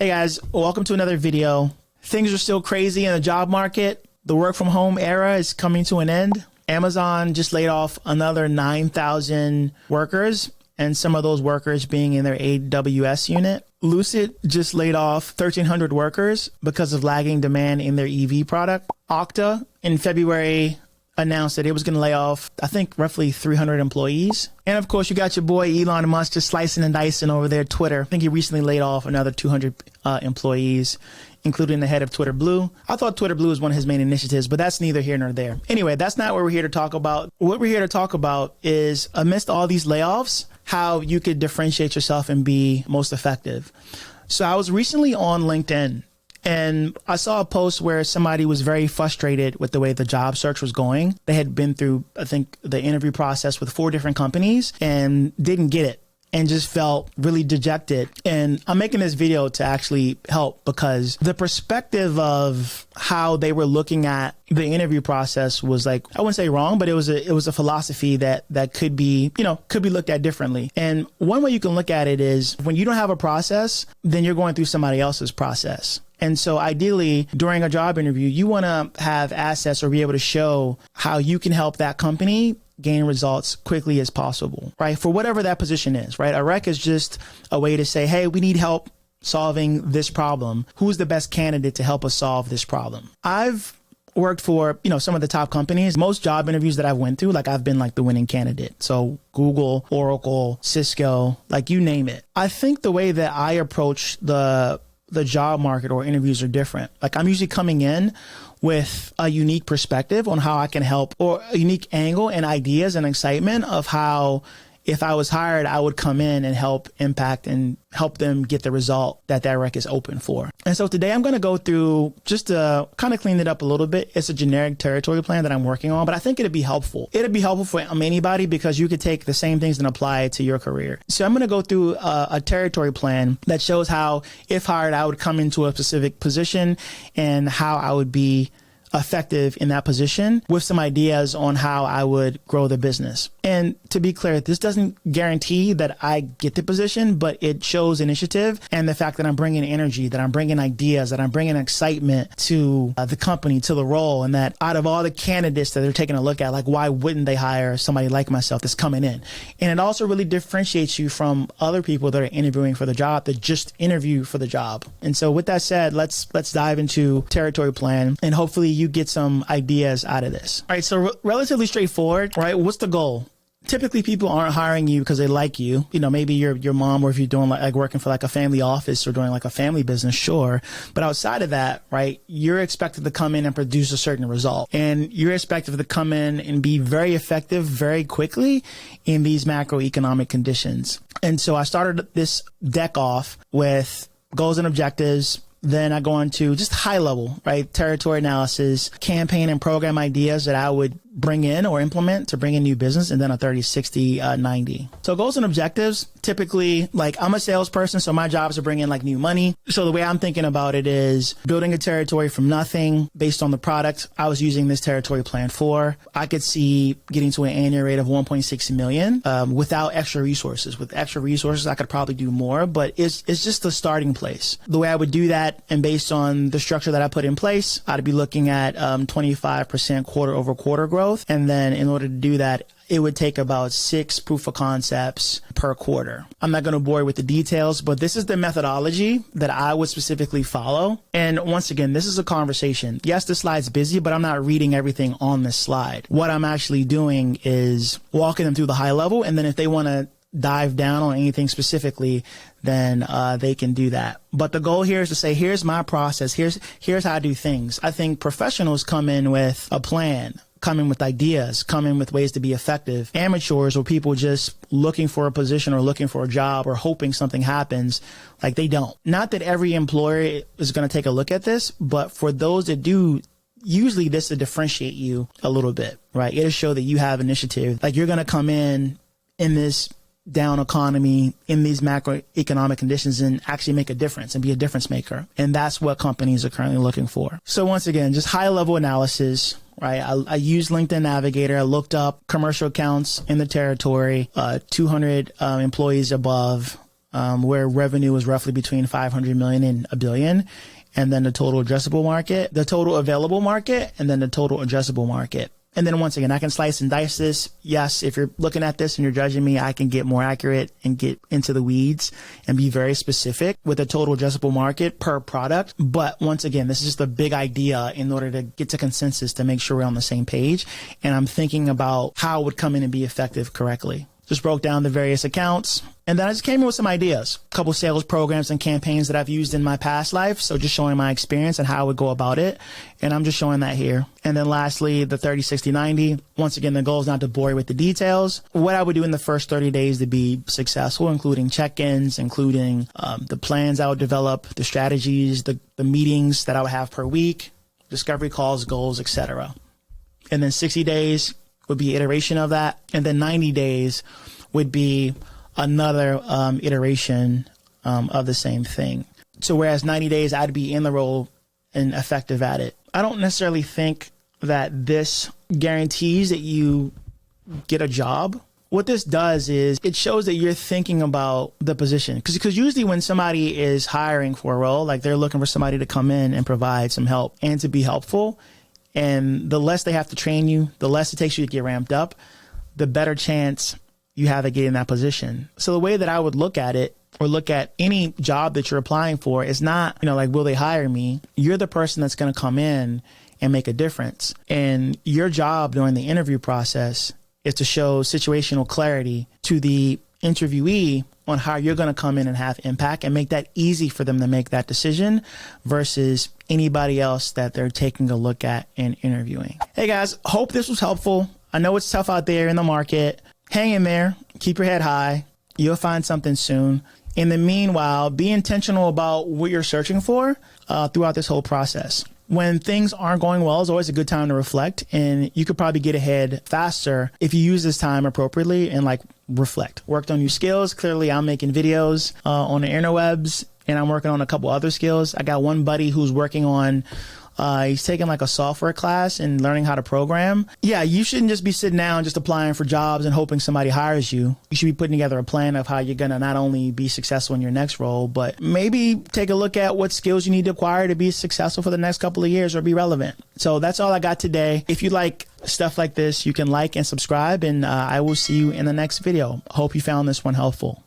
Hey guys, welcome to another video. Things are still crazy in the job market. The work from home era is coming to an end. Amazon just laid off another 9,000 workers, and some of those workers being in their AWS unit. Lucid just laid off 1,300 workers because of lagging demand in their EV product. Okta in February announced that it was going to lay off, I think, roughly 300 employees. And of course, you got your boy Elon Musk just slicing and dicing over there, Twitter. I think he recently laid off another 200 employees, including the head of Twitter Blue. I thought Twitter Blue was one of his main initiatives, but that's neither here nor there. Anyway, that's not what we're here to talk about. What we're here to talk about is, amidst all these layoffs, how you could differentiate yourself and be most effective. So I was recently on LinkedIn, and I saw a post where somebody was very frustrated with the way the job search was going. They had been through, I think, the interview process with 4 different companies and didn't get it and just felt really dejected. And I'm making this video to actually help, because the perspective of how they were looking at the interview process was, like, I wouldn't say wrong, but it was a philosophy that could be, could be looked at differently. And one way you can look at it is, when you don't have a process, then you're going through somebody else's process. And so ideally, during a job interview, you want to have assets or be able to show how you can help that company gain results quickly as possible, right? For whatever that position is, right? A rec is just a way to say, hey, we need help solving this problem. Who's the best candidate to help us solve this problem? I've worked for, some of the top companies. Most job interviews that I've went through, I've been the winning candidate. So Google, Oracle, Cisco, you name it. I think the way that I approach the job market or interviews are different. I'm usually coming in with a unique perspective on how I can help, or a unique angle and ideas and excitement of how, if I was hired, I would come in and help impact and help them get the result that rec is open for. And so today I'm going to go through, just to kind of clean it up a little bit. It's a generic territory plan that I'm working on, but I think it'd be helpful. It'd be helpful for anybody, because you could take the same things and apply it to your career. So I'm going to go through a territory plan that shows how, if hired, I would come into a specific position and how I would be effective in that position, with some ideas on how I would grow the business. And to be clear, this doesn't guarantee that I get the position, but it shows initiative and the fact that I'm bringing energy, that I'm bringing ideas, that I'm bringing excitement to the company, to the role, and that out of all the candidates that they're taking a look at, why wouldn't they hire somebody like myself that's coming in? And it also really differentiates you from other people that are interviewing for the job, that just interview for the job. And so with that said, let's dive into territory plan, and hopefully you get some ideas out of this. All right, so relatively straightforward, right? What's the goal? Typically, people aren't hiring you because they like you. Maybe your mom, or if you're doing working for a family office or doing a family business, sure. But outside of that, right, you're expected to come in and produce a certain result. And you're expected to come in and be very effective very quickly in these macroeconomic conditions. And so I started this deck off with goals and objectives. Then I go into just high level, right? Territory analysis, campaign and program ideas that I would bring in or implement to bring in new business, and then a 30, 60, 90. So goals and objectives, typically, I'm a salesperson, so my job is to bring in new money. So the way I'm thinking about it is building a territory from nothing based on the product I was using this territory plan for. I could see getting to an annual rate of 1.6 million without extra resources. With extra resources, I could probably do more, but it's just the starting place. The way I would do that, and based on the structure that I put in place, I'd be looking at 25% quarter over quarter growth. And then in order to do that, it would take about 6 proof of concepts per quarter. I'm not going to bore you with the details, but this is the methodology that I would specifically follow. And once again, this is a conversation. Yes, the slide's busy, but I'm not reading everything on this slide. What I'm actually doing is walking them through the high level. And then if they want to dive down on anything specifically, then they can do that. But the goal here is to say, here's my process. Here's how I do things. I think professionals come in with a plan, come in with ideas, come in with ways to be effective. Amateurs, or people just looking for a position or looking for a job or hoping something happens, they don't. Not that every employer is going to take a look at this, but for those that do, usually this will differentiate you a little bit, right? It'll show that you have initiative. You're going to come in this down economy, in these macroeconomic conditions, and actually make a difference and be a difference maker. And that's what companies are currently looking for. So once again, just high level analysis, right? I used LinkedIn Navigator. I looked up commercial accounts in the territory, 200 employees above, where revenue is roughly between 500 million and a billion. And then the total addressable market, the total available market, and then the total addressable market. And then once again, I can slice and dice this. Yes, if you're looking at this and you're judging me, I can get more accurate and get into the weeds and be very specific with the total addressable market per product. But once again, this is just a big idea in order to get to consensus to make sure we're on the same page. And I'm thinking about how it would come in and be effective correctly. Just broke down the various accounts. And then I just came in with some ideas, a couple sales programs and campaigns that I've used in my past life. So just showing my experience and how I would go about it. And I'm just showing that here. And then lastly, the 30, 60, 90. Once again, the goal is not to bore you with the details. What I would do in the first 30 days to be successful, including check-ins, including the plans I would develop, the strategies, the meetings that I would have per week, discovery calls, goals, etc. And then 60 days would be iteration of that. And then 90 days would be another iteration of the same thing. So whereas 90 days, I'd be in the role and effective at it. I don't necessarily think that this guarantees that you get a job. What this does is it shows that you're thinking about the position. Because usually when somebody is hiring for a role, like they're looking for somebody to come in and provide some help and to be helpful. And the less they have to train you, the less it takes you to get ramped up, the better chance you have at getting that position. So the way that I would look at it, or look at any job that you're applying for, is not, like, will they hire me? You're the person that's going to come in and make a difference. And your job during the interview process is to show situational clarity to the interviewee on how you're going to come in and have impact and make that easy for them to make that decision versus anybody else that they're taking a look at and interviewing. Hey guys, hope this was helpful. I know it's tough out there in the market. Hang in there, keep your head high. You'll find something soon. In the meanwhile, be intentional about what you're searching for throughout this whole process. When things aren't going well, it's always a good time to reflect, and you could probably get ahead faster if you use this time appropriately and reflect. Worked on new skills. Clearly, I'm making videos on the interwebs, and I'm working on a couple other skills. I got one buddy who's working on he's taking a software class and learning how to program. Yeah, you shouldn't just be sitting down just applying for jobs and hoping somebody hires you. You should be putting together a plan of how you're going to not only be successful in your next role, but maybe take a look at what skills you need to acquire to be successful for the next couple of years or be relevant. So that's all I got today. If you like stuff like this, you can like and subscribe, and I will see you in the next video. Hope you found this one helpful.